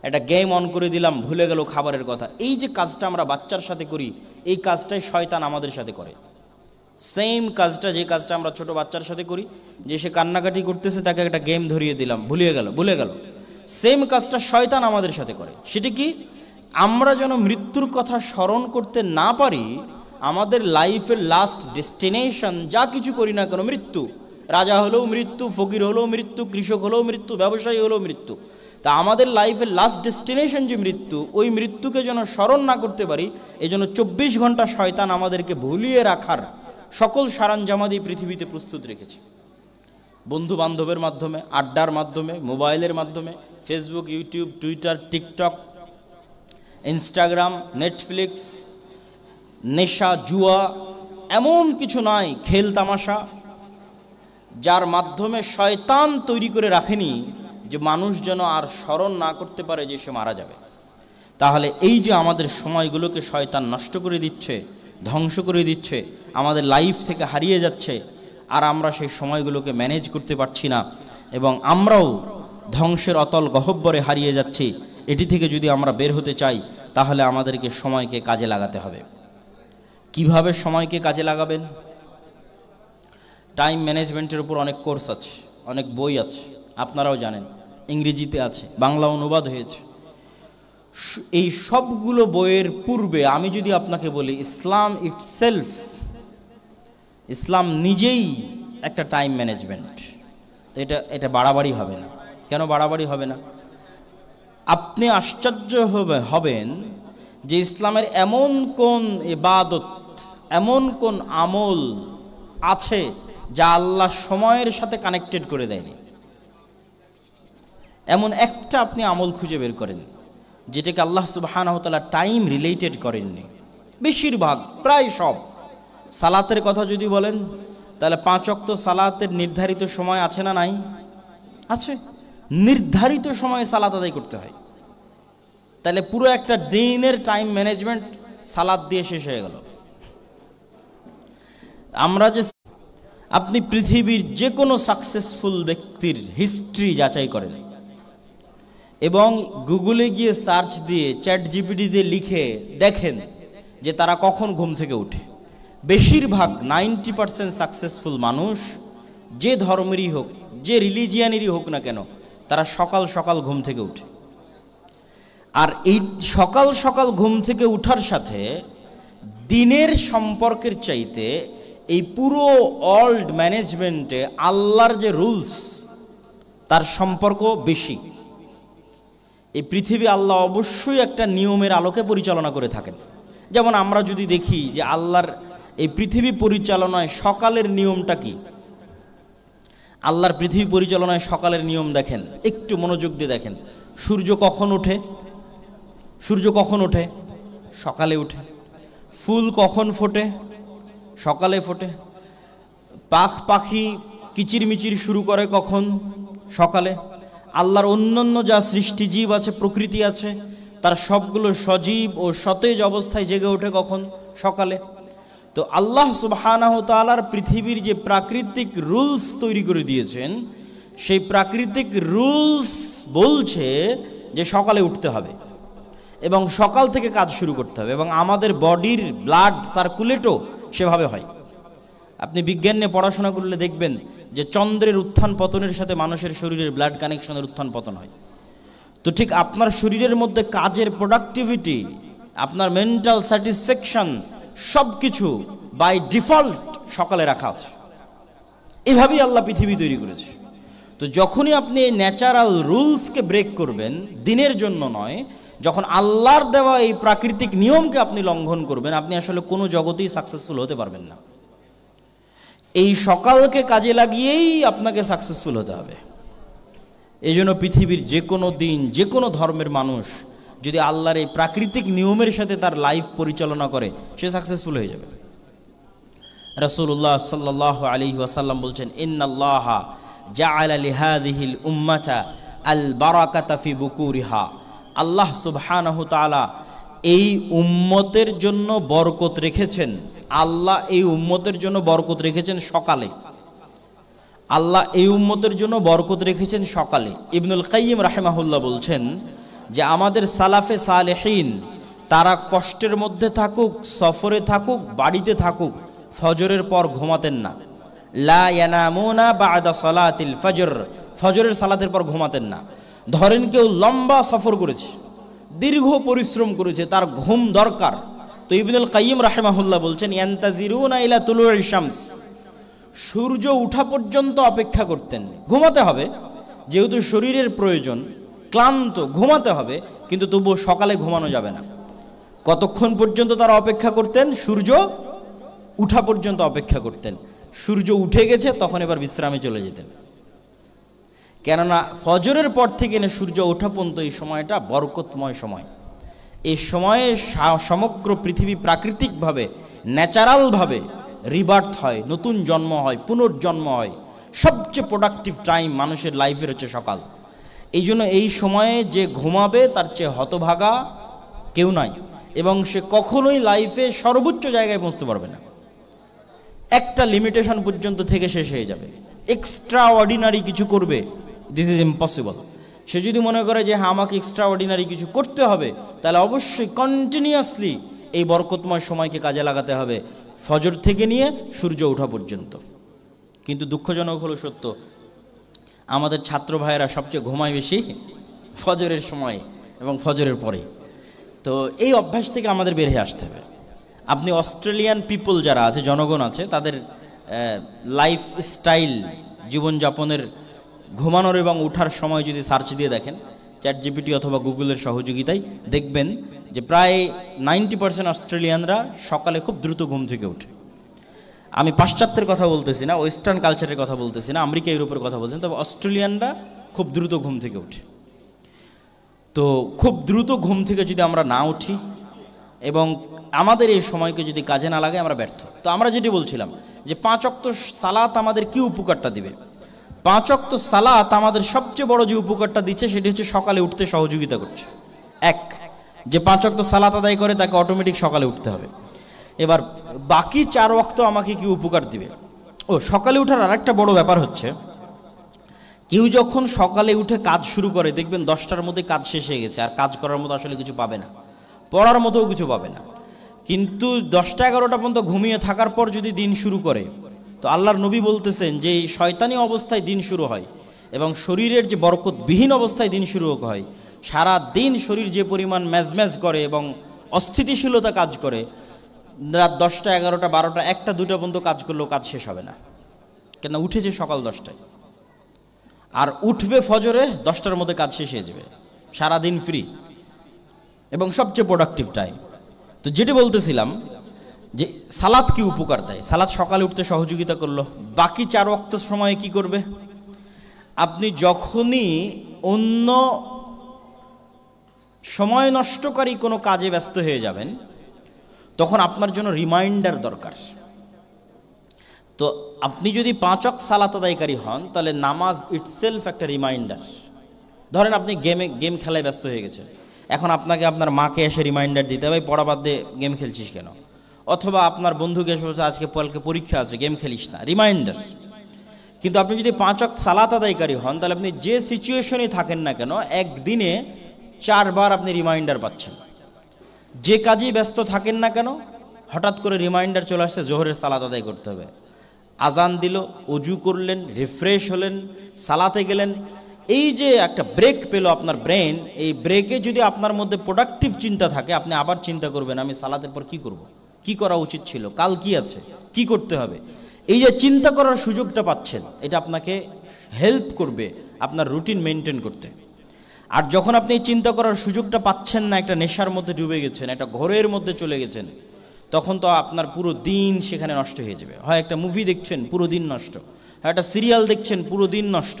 একটা game on করে দিলাম, ভুলে গেল খাবারের কথা। এই যে কাজটা আমরা বাচ্চার সাথে করি, এই কাজটাই শয়তান আমাদের সাথে করে। সেম কাজটা, যে কাজটা আমরা ছোট বাচ্চার সাথে করি, যে সে কান্নাকাটি করতেছে, তাকে একটা গেম ধরিয়ে দিলাম, ভুলে গেল, সেম কাজটা শয়তান আমাদের সাথে করে। সেটা কি? আমরা যেন মৃত্যুর কথা স্মরণ করতে না পারি। আমাদের লাইফের লাস্ট ডেস্টিনেশন যা কিছু করি না কেন, মৃত্যু। রাজা হলেও মৃত্যু, ফকির হলেও মৃত্যু, কৃষক হলেও মৃত্যু, ব্যবসায়ী হলেও মৃত্যু। তা আমাদের লাইফের লাস্ট ডেস্টিনেশন যে মৃত্যু, ওই মৃত্যুকে যেন স্মরণ না করতে পারি, এই জন্য 24 ঘন্টা শয়তান আমাদেরকে ভুলিয়ে রাখার সকল সরঞ্জামাদি পৃথিবীতে প্রস্তুত রেখেছে। বন্ধু বান্ধবের মাধ্যমে, আড্ডার মাধ্যমে, মোবাইলের মাধ্যমে, Facebook, YouTube, Twitter, TikTok, Instagram, Netflix, নেশা, জুয়া, এমন কিছু নাই, খেল তামাশা, যার মাধ্যমে শয়তান তৈরি করে রাখেনি যে মানুষ যেন আর স্মরণ না করতে পারে যে সে মারা যাবে। তাহলে এই যে আমাদের সময়গুলোকে শয়তান নষ্ট করে দিচ্ছে, ধ্বংস করে দিচ্ছে, আমাদের লাইফ থেকে হারিয়ে যাচ্ছে, আর আমরা সেই সময়গুলোকে ম্যানেজ করতে পারছি না, এবং আমরাও ধ্বংসের অতল গহ্বরে হারিয়ে যাচ্ছি। এটি থেকে যদি আমরা বের হতে চাই, তাহলে আমাদেরকে সময়কে কাজে লাগাতে হবে। কিভাবে সময়কে কাজে লাগাবেন? টাইম ম্যানেজমেন্টের উপর অনেক কোর্স আছে, অনেক বই আছে, আপনারাও জানেন, ইংরেজিতে আছে, বাংলা অনুবাদ হয়েছে। এই সবগুলো বইয়ের পূর্বে আমি যদি আপনাকে বলি, ইসলাম ইটসেলফ, ইসলাম নিজেই একটা টাইম ম্যানেজমেন্ট, তো এটা বাড়াবাড়ি হবে না। কেন বাড়াবাড়ি হবে না? আপনি আশ্চর্য হবেন যে ইসলামের এমন কোন ইবাদত, এমন কোন আমল আছে যা আল্লাহ সময়ের সাথে কানেক্টেড করে দেয়নি। এমন একটা আপনি আমল খুঁজে বের করেন যেটাকে আল্লাহ সুবহানাহু ওয়া তাআলা টাইম রিলেটেড করেননি। বেশিরভাগ, প্রায় সব। সালাতের কথা যদি বলেন, তাহলে 5 ওয়াক্ত সালাতের নির্ধারিত সময় আছে না নাই? আছে। নির্ধারিত সময়ে সালাত আদায় করতে হয়। তাহলে পুরো একটা দিনের টাইম ম্যানেজমেন্ট সালাত দিয়ে শেষ হয়ে গেল। আমরা যে, আপনি পৃথিবীর যে কোনো সাকসেসফুল ব্যক্তির হিস্ট্রি যাচাই করেন এবং গুগলে গিয়ে সার্চ দিয়ে, চ্যাট জিপিটি দিয়ে লিখে দেখেন যে তারা কখন ঘুম থেকে উঠে। বেশিরভাগ 90% সাকসেসফুল মানুষ, যে ধর্মেরই হোক, যে রিলিজিয়ানেরই হোক না কেন, তারা সকাল সকাল ঘুম থেকে উঠে। আর এই সকাল সকাল ঘুম থেকে উঠার সাথে দিনের সম্পর্কের চাইতে এই পুরো ওয়ার্ল্ড ম্যানেজমেন্টে আল্লাহর যে রুলস, তার সম্পর্ক বেশি। এই পৃথিবী আল্লাহ অবশ্যই একটা নিয়মের আলোকে পরিচালনা করে থাকেন। যেমন আমরা যদি দেখি যে আল্লাহর এই পৃথিবী পরিচালনায় সকালের নিয়মটা কি, আল্লাহর পৃথিবী পরিচালনায় সকালের নিয়ম দেখেন, একটু মনোযোগ দিয়ে দেখেন। সূর্য কখন ওঠে? সূর্য কখন ওঠে? সকালে ওঠে। ফুল কখন ফোটে? সকালে ফোটে। পাখি কিচিরমিচির শুরু করে কখন? সকালে। আল্লাহর অন্যান্য যা সৃষ্টিজীব আছে, প্রকৃতি আছে, তার সবগুলো সজীব ও সতেজ অবস্থায় জেগে ওঠে কখন? সকালে। তো আল্লাহ সুবহানাহু ওয়া তাআলার পৃথিবীর যে প্রাকৃতিক রুলস তৈরি করে দিয়েছেন, সেই প্রাকৃতিক রুলস বলছে যে সকালে উঠতে হবে এবং সকাল থেকে কাজ শুরু করতে হবে, এবং আমাদের বডির ব্লাড সার্কুলেটও সেভাবে হয়। আপনি বিজ্ঞান নিয়ে পড়াশোনা করলে দেখবেন যে চন্দ্রের উত্থান পতনের সাথে মানুষের শরীরের ব্লাড কানেকশনের উত্থান পতন হয়। তো ঠিক আপনার শরীরের মধ্যে কাজের প্রোডাক্টিভিটি, আপনার মেন্টাল স্যাটিসফ্যাকশন, সব কিছু বাই ডিফল্ট সকালে রাখা আছে। এভাবেই আল্লাহ পৃথিবী তৈরি করেছে। তো যখনই আপনি এই ন্যাচারাল রুলসকে ব্রেক করবেন, দিনের জন্য নয়, যখন আল্লাহর দেওয়া এই প্রাকৃতিক নিয়মকে আপনি লঙ্ঘন করবেন, আপনি আসলে কোনো জগতেই সাকসেসফুল হতে পারবেন না। এই সকালকে কাজে লাগিয়েই আপনাকে সাকসেসফুল হতে হবে। এই জন্য পৃথিবীর যে কোনো দিন, যে কোনো ধর্মের মানুষ যদি আল্লাহর এই প্রাকৃতিক নিয়মের সাথে তার লাইফ পরিচালনা করে, সে সাকসেসফুল হয়ে যাবে। রাসূলুল্লাহ সাল্লাল্লাহু আলাইহি ওয়াসাল্লাম বলছেন, ইন্নাল্লাহা জাআলা লিহাযিহিল উম্মাতা আল বারাকাতা ফি বুকুরিহা। আল্লাহ সুবহানাহু ওয়া তাআলা এই উম্মতের জন্য বরকত রেখেছেন। আল্লাহ এই উম্মতের জন্য বরকত রেখেছেন সকালে। আল্লাহ এই উম্মতের জন্য বরকত রেখেছেন সকালে। ইবনুল কাইয়িম রাহিমাহুল্লাহ বলছেন, যে আমাদের সালাফে সালেহীন তারা কষ্টের মধ্যে থাকুক, সফরে থাকুক, বাড়িতে থাকুক, ফজরের পর ঘুমাতেন না। লা ইয়ানামুনা বা'দা সালাতিল ফজর, ফজরের সালাতের পর ঘুমাতেন না। ধরেন কেউ লম্বা সফর করেছে, দীর্ঘ পরিশ্রম করেছে, তার ঘুম দরকার, তো ইবনুল কাইয়িম রাহিমাহুল্লাহ বলছেন ইয়ান্তাজিরুনা ইলা তুলুইশ শামস, সূর্য ওঠা পর্যন্ত অপেক্ষা করতেন। ঘুমাতে হবে, যেহেতু শরীরের প্রয়োজন, ক্লান্ত, ঘুমাতে হবে, কিন্তু তবুও সকালে ঘুমানো যাবে না। কতক্ষণ পর্যন্ত তারা অপেক্ষা করতেন? সূর্য উঠা পর্যন্ত অপেক্ষা করতেন। সূর্য উঠে গেছে তখন এবার বিশ্রামে চলে যেতেন, কেননা ফজরের পর থেকে সূর্য ওঠা পর্যন্ত এই সময়টা বরকতময় সময়। এই সময়ে সমগ্র পৃথিবী প্রাকৃতিকভাবে, ন্যাচারালভাবে রিবার্থ হয়, নতুন জন্ম হয়, পুনর্জন্ম হয়। সবচেয়ে প্রোডাক্টিভ টাইম মানুষের লাইফের হচ্ছে সকাল। এই জন্য এই সময়ে যে ঘুমাবে তার চেয়ে হতভাগা কেউ নাই, এবং সে কখনোই লাইফে সর্বোচ্চ জায়গায় পৌঁছতে পারবে না। একটা লিমিটেশন পর্যন্ত থেকে শেষ হয়ে যাবে। এক্সট্রা অর্ডিনারি কিছু করবে, দিস ইজ ইম্পসিবল। সে যদি মনে করে যে হ্যাঁ আমাকে এক্সট্রা অর্ডিনারি কিছু করতে হবে, তাহলে অবশ্যই কন্টিনিউয়াসলি এই বরকতময় সময়কে কাজে লাগাতে হবে, ফজর থেকে নিয়ে সূর্য ওঠা পর্যন্ত। কিন্তু দুঃখজনক হলো সত্য, আমাদের ছাত্র ভাইয়েরা সবচেয়ে ঘুমায় বেশি ফজরের সময় এবং ফজরের পরে। তো এই অভ্যাস থেকে আমাদের বের হয়ে আসতে হবে। আপনি অস্ট্রেলিয়ান পিপল যারা আছে, জনগণ আছে, তাদের লাইফ স্টাইল, জীবনযাপনের ঘুমানোর এবং ওঠার সময় যদি সার্চ দিয়ে দেখেন, চ্যাট জিপিটি অথবা গুগলের সহযোগিতায়, দেখবেন যে প্রায় 90% অস্ট্রেলিয়ানরা সকালে খুব দ্রুত ঘুম থেকে ওঠে। আমি পাশ্চাত্যের কথা বলতেছি না, ওয়েস্টার্ন কালচারের কথা বলতেছি না, আমেরিকা ইউরোপের কথা বলছেন, তবে অস্ট্রেলিয়ানরা খুব দ্রুত ঘুম থেকে ওঠে। তো খুব দ্রুত ঘুম থেকে যদি আমরা না উঠি এবং আমাদের এই সময়কে যদি কাজে না লাগে, আমরা ব্যর্থ। তো আমরা যেটি বলছিলাম যে 5 ওয়াক্ত সালাত আমাদের কি উপকারটা দিবে? 5 ওয়াক্ত সালাত আমাদের সবচেয়ে বড় যে উপকারটা দিচ্ছে সেটি হচ্ছে সকালে উঠতে সহযোগিতা করছে। এক, যে 5 ওয়াক্ত সালাত আদায় করে তাকে অটোমেটিক সকালে উঠতে হবে। এবার বাকি 4 ওয়াক্ত আমাকে কি উপকার দিবে? সকালে উঠার আরেকটা বড় ব্যাপার হচ্ছে, কেউ যখন সকালে উঠে কাজ শুরু করে, দেখবেন 10টার মধ্যে কাজ শেষ হয়ে গেছে, আর কাজ করার মতো আসলে কিছু পাবে না, পড়ার মতোও কিছু পাবে না। কিন্তু 10টা 11টা পর্যন্ত ঘুমিয়ে থাকার পর যদি দিন শুরু করে, তো আল্লাহর নবী বলতেছেন যে এই শয়তানি অবস্থায় দিন শুরু হয় এবং শরীরের যে বরকতবিহীন অবস্থায় দিন শুরু হয়, সারা দিন শরীর যে পরিমাণ ম্যাজম্যাজ করে এবং অস্থিতিশীলতা কাজ করে, রাত 10টা 11টা 12টা 1টা 2টা পর্যন্ত কাজ করলেও কাজ শেষ হবে না, কেন উঠেছে সকাল 10টায়, আর উঠবে ফজরে 10টার মধ্যে কাজ শেষ হয়ে যাবে, সারাদিন ফ্রি এবং সবচেয়ে প্রোডাক্টিভ টাইম। তো যেটি বলতেছিলাম যে সালাত কি উপকার দেয়? সালাত সকালে উঠতে সহযোগিতা করলো, বাকি 4 ওয়াক্ত সময়ে কি করবে? আপনি যখনই অন্য সময় নষ্টকারী কোনো কাজে ব্যস্ত হয়ে যাবেন, তখন আপনার জন্য রিমাইন্ডার দরকার। তো আপনি যদি 5 ওয়াক্ত সালাত আদায়কারী হন, তাহলে নামাজ ইটসেলফ একটা রিমাইন্ডার। ধরেন আপনি গেম খেলায় ব্যস্ত হয়ে গেছে, এখন আপনাকে আপনার মাকে এসে রিমাইন্ডার দিতে হবে, পড়া বাদ দিয়ে গেম খেলছিস কেন? অথবা আপনার বন্ধুকে এসে বলছে আজকে পরীক্ষা আছে, গেম খেলিস না, রিমাইন্ডার। কিন্তু আপনি যদি 5 ওয়াক্ত সালাত আদায়কারী হন, তাহলে আপনি যে সিচুয়েশনে থাকেন না কেন, একদিনে 4 বার আপনি রিমাইন্ডার পাচ্ছেন। যে কাজেই ব্যস্ত থাকেন না কেন, হঠাৎ করে রিমাইন্ডার চলে আসছে জোহরের সালাত আদায় করতে হবে। আজান দিল, অজু করলেন, রিফ্রেশ হলেন, সালাতে গেলেন, এই যে একটা ব্রেক পেল আপনার ব্রেন, এই ব্রেকে যদি আপনার মধ্যে প্রোডাক্টিভ চিন্তা থাকে, আপনি আবার চিন্তা করবেন আমি সালাতের পর কি করব, কি করা উচিত ছিল, কাল কি আছে, কি করতে হবে। এই যে চিন্তা করার সুযোগটা পাচ্ছেন, এটা আপনাকে হেল্প করবে আপনার রুটিন মেনটেন করতে। আর যখন আপনি চিন্তা করার সুযোগটা পাচ্ছেন না, একটা নেশার মধ্যে ডুবে গেছেন, একটা ঘোরের মধ্যে চলে গেছেন, তখন তো আপনার পুরো দিন সেখানে নষ্ট হয়ে যাবে। হয় একটা মুভি দেখছেন, পুরো দিন নষ্ট, হয় একটা সিরিয়াল দেখছেন, পুরো দিন নষ্ট,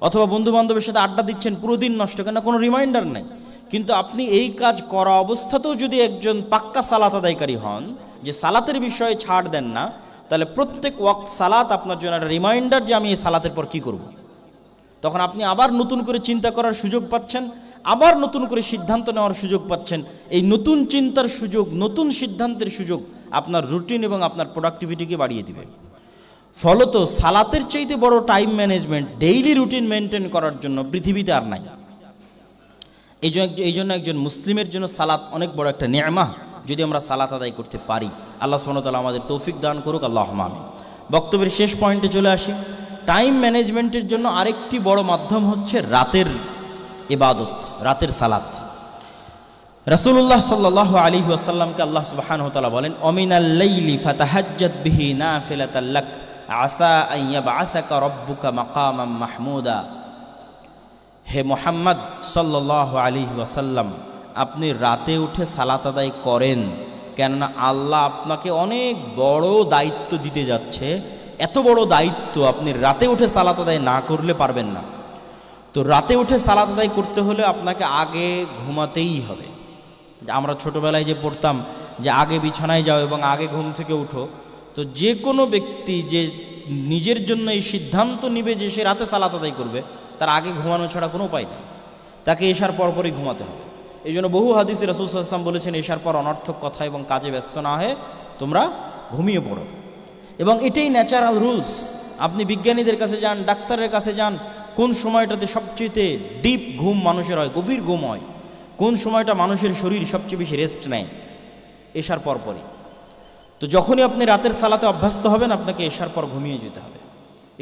অথবা বন্ধু বান্ধবের সাথে আড্ডা দিচ্ছেন, পুরো দিন নষ্ট, কেন কোনো রিমাইন্ডার নাই। কিন্তু আপনি এই কাজ করা অবস্থাতেও যদি একজন পাক্কা সালাত আদায়কারী হন, যে সালাতের বিষয়ে ছাড় দেন না, তাহলে প্রত্যেক ওয়াক্ত সালাত আপনার জন্য একটা রিমাইন্ডার যে আমি এই সালাতের পর কি করব। তখন আপনি আবার নতুন করে চিন্তা করার সুযোগ পাচ্ছেন, আবার নতুন করে সিদ্ধান্ত নেওয়ার সুযোগ পাচ্ছেন। এই নতুন চিন্তার সুযোগ, নতুন সিদ্ধান্তের সুযোগ আপনার রুটিন এবং আপনার প্রোডাক্টিভিটিকে বাড়িয়ে দিবে। ফলত সালাতের চাইতে বড় time management, daily routine maintain করার জন্য পৃথিবীতে আর নাই। এই জন্য একজন মুসলিমের জন্য সালাত অনেক বড় একটা নেয়ামah, যদি আমরা সালাত আদায় করতে পারি। আল্লাহ সুবহানাহু ওয়া তাআলা আমাদের তৌফিক দান করুক, আল্লাহুম্মা আমিন। বক্তব্যের শেষ পয়েন্টে চলে আসি। টাইম ম্যানেজমেন্টের জন্য আরেকটি বড় মাধ্যম হচ্ছে রাতের ইবাদত, রাতের সালাত। রাসূলুল্লাহ সাল্লাল্লাহু আলাইহি ওয়াসাল্লামকে আল্লাহ সুবহানাহু ওয়া তাআলা বলেন, অমিনাল লাইলি ফাতাহাজ্জাদ বিহি নাফিলাতাল লাক আসা আন ইয়াবআসাকা রাব্বুকা মাকামাম মাহমুদা। হে মুহাম্মদ সাল্লাল্লাহু আলাইহি ওয়াসাল্লাম, আপনি রাতে উঠে সালাত আদায় করেন, কেননা আল্লাহ আপনাকে অনেক বড় দায়িত্ব দিতে যাচ্ছে। এত বড় দায়িত্ব আপনি রাতে উঠে সালাত আদায় না করলে পারবেন না। তো রাতে উঠে সালাত আদায় করতে হলে আপনাকে আগে ঘুমাতেই হবে। আমরা ছোটোবেলায় যে পড়তাম যে আগে বিছানায় যাও এবং আগে ঘুম থেকে উঠো, তো যে কোনো ব্যক্তি যে নিজের জন্য এই সিদ্ধান্ত নিবে যে সে রাতে সালাত আদায় করবে, তার আগে ঘুমানো ছাড়া কোনো উপায় নেই, তাকে এশার পরপরই ঘুমাতে হবে। এই জন্য বহু হাদিসে রাসূল সাল্লাল্লাহু আলাইহি ওয়াসাল্লাম বলেছেন, এশার পর অনর্থক কথা এবং কাজে ব্যস্ত না হয়ে তোমরা ঘুমিয়ে পড়ো। এবং এটাই ন্যাচারাল রুলস। আপনি বিজ্ঞানীদের কাছে যান, ডাক্তারের কাছে যান, কোন সময়টাতে সবচেয়ে ডিপ ঘুম মানুষের হয়, গভীর ঘুম হয়, কোন সময়টা মানুষের শরীর সবচেয়ে বেশি রেস্ট নেয়, এশার পরপরই। তো যখনই আপনি রাতের সালাতে অভ্যস্ত হবেন, আপনাকে এশার পর ঘুমিয়ে যেতে হবে।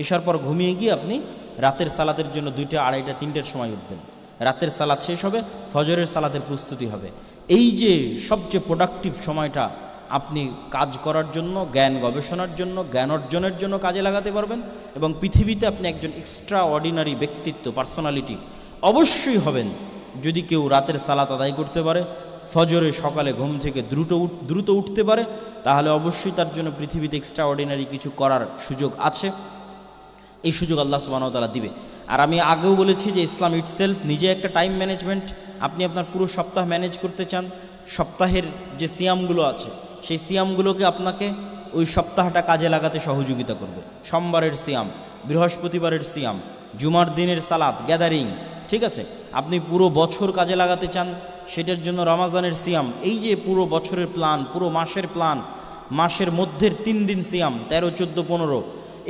এশার পর ঘুমিয়ে গিয়ে আপনি রাতের সালাতের জন্য 2টা, 2:30, 3টের সময় উঠবেন। রাতের সালাত শেষ হবে, ফজরের সালাতের প্রস্তুতি হবে। এই যে সবচেয়ে প্রোডাক্টিভ সময়টা আপনি কাজ করার জন্য, জ্ঞান গবেষণার জন্য, জ্ঞান অর্জনের জন্য কাজে লাগাতে পারবেন। এবং পৃথিবীতে আপনি একজন এক্সট্রা অর্ডিনারি ব্যক্তিত্ব, পার্সোনালিটি অবশ্যই হবেন যদি কেউ রাতের সালাত আদায় করতে পারে, ফজরে সকালে ঘুম থেকে দ্রুত উঠতে পারে, তাহলে অবশ্যই তার জন্য পৃথিবীতে এক্সট্রা অর্ডিনারি কিছু করার সুযোগ আছে। এই সুযোগ আল্লাহ সুবহানাহু ওয়া তাআলা দিবে। আর আমি আগেও বলেছি যে ইসলাম ইটসেলফ নিজে একটা টাইম ম্যানেজমেন্ট। আপনি আপনার পুরো সপ্তাহ ম্যানেজ করতে চান, সপ্তাহের যে সিয়ামগুলো আছে সেই সিয়ামগুলোকে আপনাকে ওই সপ্তাহটা কাজে লাগাতে সহযোগিতা করবে। সোমবারের সিয়াম, বৃহস্পতিবারের সিয়াম, জুমার দিনের সালাত, গ্যাদারিং, ঠিক আছে। আপনি পুরো বছর কাজে লাগাতে চান, সেটার জন্য রমাজানের সিয়াম। এই যে পুরো বছরের প্ল্যান, পুরো মাসের প্ল্যান, মাসের মধ্যের 3 দিন সিয়াম, 13, 14, 15,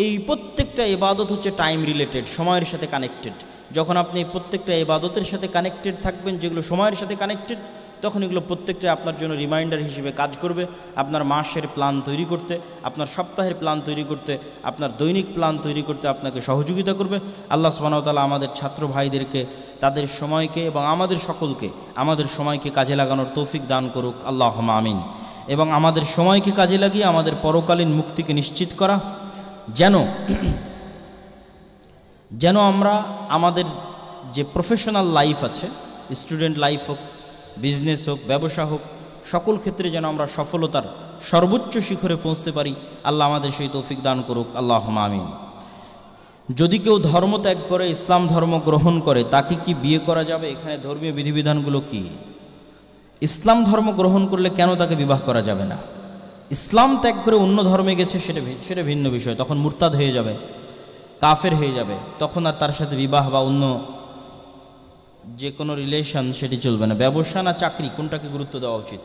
এই প্রত্যেকটা ইবাদত হচ্ছে টাইম রিলেটেড, সময়ের সাথে কানেক্টেড। যখন আপনি প্রত্যেকটা ইবাদতের সাথে কানেক্টেড থাকবেন, যেগুলো সময়ের সাথে কানেক্টেড, তখন এগুলো প্রত্যেকটা আপনার জন্য রিমাইন্ডার হিসেবে কাজ করবে আপনার মাসের প্ল্যান তৈরি করতে, আপনার সপ্তাহের প্ল্যান তৈরি করতে, আপনার দৈনিক প্ল্যান তৈরি করতে আপনাকে সহযোগিতা করবে। আল্লাহ সুবহানাহু ওয়া তাআলা আমাদের ছাত্র ভাইদেরকে তাদের সময়কে এবং আমাদের সকলকে আমাদের সময়কে কাজে লাগানোর তৌফিক দান করুক, আল্লাহুম্মা আমিন। এবং আমাদের সময়কে কাজে লাগিয়ে আমাদের পরকালীন মুক্তিকে নিশ্চিত করা, যেন আমরা আমাদের যে প্রফেশনাল লাইফ আছে, স্টুডেন্ট লাইফ হোক, বিজনেস হোক, ব্যবসা হোক, সকল ক্ষেত্রে যেন আমরা সফলতার সর্বোচ্চ শিখরে পৌঁছতে পারি। আল্লাহ আমাদের সেই তৌফিক দান করুক, আল্লাহুম্মা আমিন। যদি কেউ ধর্ম ত্যাগ করে ইসলাম ধর্ম গ্রহণ করে, তাকে কি বিয়ে করা যাবে? এখানে ধর্মীয় বিধিবিধানগুলো কি? ইসলাম ধর্ম গ্রহণ করলে কেন তাকে বিবাহ করা যাবে না? ইসলাম ত্যাগ করে অন্য ধর্মে গেছে, সেটা ভিন্ন বিষয়, তখন মুরতাদ হয়ে যাবে, কাফের হয়ে যাবে, তখন আর তার সাথে বিবাহ বা অন্য যে কোনো রিলেশন সেটি চলবে না। ব্যবসা না চাকরি, কোনটাকে গুরুত্ব দেওয়া উচিত?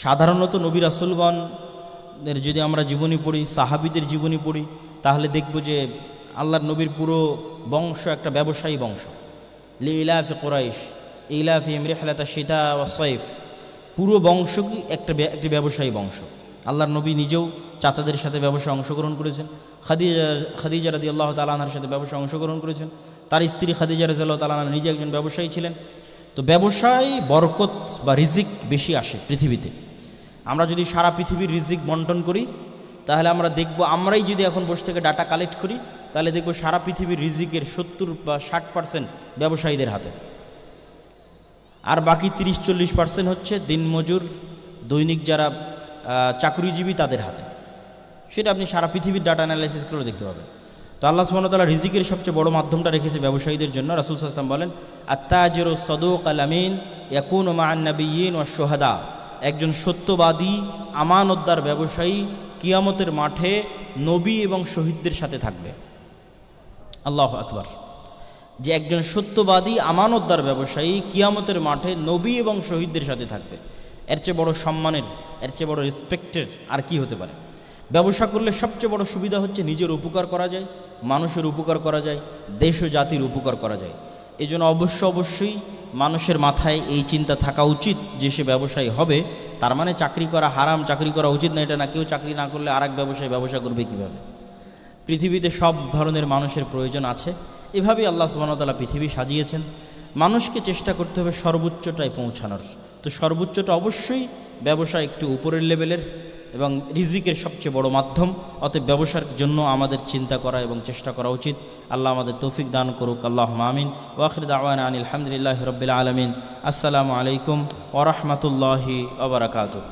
সাধারণত নবী রাসূলগণের যদি আমরা জীবনী পড়ি, সাহাবীদের জীবনী পড়ি, তাহলে দেখব যে আল্লাহর নবীর পুরো বংশ একটা ব্যবসায়ী বংশ। লিইলাফি কুরাইশ ইলাফিহিম রিহলাতাশ শিতা ওয়াস সাইফ, পুরো বংশ কি একটি ব্যবসায়ী বংশ। আল্লাহর নবী নিজেও চাচাদের সাথে ব্যবসায় অংশগ্রহণ করেছেন, খাদিজা রাদিয়াল্লাহু তাআলা আনহার সাথে ব্যবসায় অংশগ্রহণ করেছেন, তার স্ত্রী খাদিজা রাদিয়াল্লাহু তাআলা আনহা নিজে একজন ব্যবসায়ী ছিলেন। তো ব্যবসায় বরকত বা রিজিক বেশি আসে পৃথিবীতে। আমরা যদি সারা পৃথিবীর রিজিক বন্টন করি, তাহলে আমরা দেখব, আমরাই যদি এখন বসে থেকে ডাটা কালেক্ট করি, তাহলে দেখব সারা পৃথিবীর রিজিকের 70 বা 60% ব্যবসায়ীদের হাতে, আর বাকি 30-40% হচ্ছে দিনমজুর, দৈনিক যারা চাকরিজীবী তাদের হাতে। সেটা আপনি সারা পৃথিবীর ডাটা অ্যানালাইসিস করে দেখতে পাবেন। তো আল্লাহ সুবহানাহু ওয়া তাআলা রিজিকের সবচেয়ে বড় মাধ্যমটা রেখেছে ব্যবসায়ীদের জন্য। রাসূল সাল্লাল্লাহু আলাইহি ওয়াসাল্লাম বলেন, আত-তাজিরু সাদুক আল-আমিন ইয়াকুনু মা'আন নাবিয়্যিন ওয়াশ শুহাদা। একজন সত্যবাদী আমানতদার ব্যবসায়ী কিয়ামতের মাঠে নবী এবং শহীদদের সাথে থাকবে। আল্লাহু আকবার। যে একজন সত্যবাদী আমানতদার ব্যবসায়ী কিয়ামতের মাঠে নবী এবং শহীদদের সাথে থাকবে, এর চেয়ে বড় সম্মানের, এর চেয়ে বড় রেসপেক্টেড আর কি হতে পারে? ব্যবসা করলে সবচেয়ে বড় সুবিধা হচ্ছে নিজের উপকার করা যায়, মানুষের উপকার করা যায়, দেশ ও জাতির উপকার করা যায়। এই জন্য অবশ্যই মানুষের মাথায় এই চিন্তা থাকা উচিত যে সে ব্যবসায়ী হবে, তার মানে চাকরি করা হারাম, চাকরি করা উচিত না এটা না। কেউ চাকরি না করলে আর এক ব্যবসা করবে কীভাবে? পৃথিবীতে সব ধরনের মানুষের প্রয়োজন আছে। এভাবেই আল্লাহ সুবহানাহু ওয়া তাআলা পৃথিবী সাজিয়েছেন। মানুষকে চেষ্টা করতে হবে সর্বোচ্চটায় পৌঁছানোর। তো সর্বোচ্চটা অবশ্যই ব্যবসা একটু উপরের লেভেলের এবং রিজিকের সবচেয়ে বড় মাধ্যম। অতএব ব্যবসার জন্য আমাদের চিন্তা করা এবং চেষ্টা করা উচিত। আল্লাহ আমাদের তৌফিক দান করুক। আল্লাহুম্মা আমিন। ওয়া আখিরু দাওয়ানা আনিল হামদুলিল্লাহি রাব্বিল আলামিন। আসসালামু আলাইকুম ওয়া রাহমাতুল্লাহি ওয়া বারাকাতুহু।